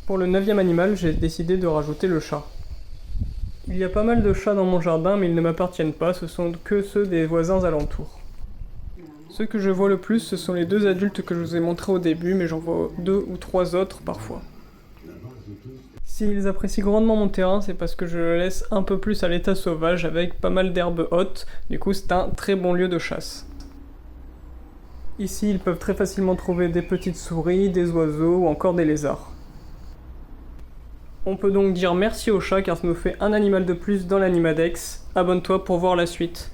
Pour le 9e animal, j'ai décidé de rajouter le chat. Il y a pas mal de chats dans mon jardin, mais ils ne m'appartiennent pas, ce sont que ceux des voisins alentours. Ceux que je vois le plus, ce sont les 2 adultes que je vous ai montrés au début, mais j'en vois 2 ou 3 autres parfois. S'ils apprécient grandement mon terrain, c'est parce que je le laisse un peu plus à l'état sauvage avec pas mal d'herbes hautes, du coup c'est un très bon lieu de chasse. Ici, ils peuvent très facilement trouver des petites souris, des oiseaux ou encore des lézards. On peut donc dire merci au chat car ça nous fait un animal de plus dans l'Animadex. Abonne-toi pour voir la suite.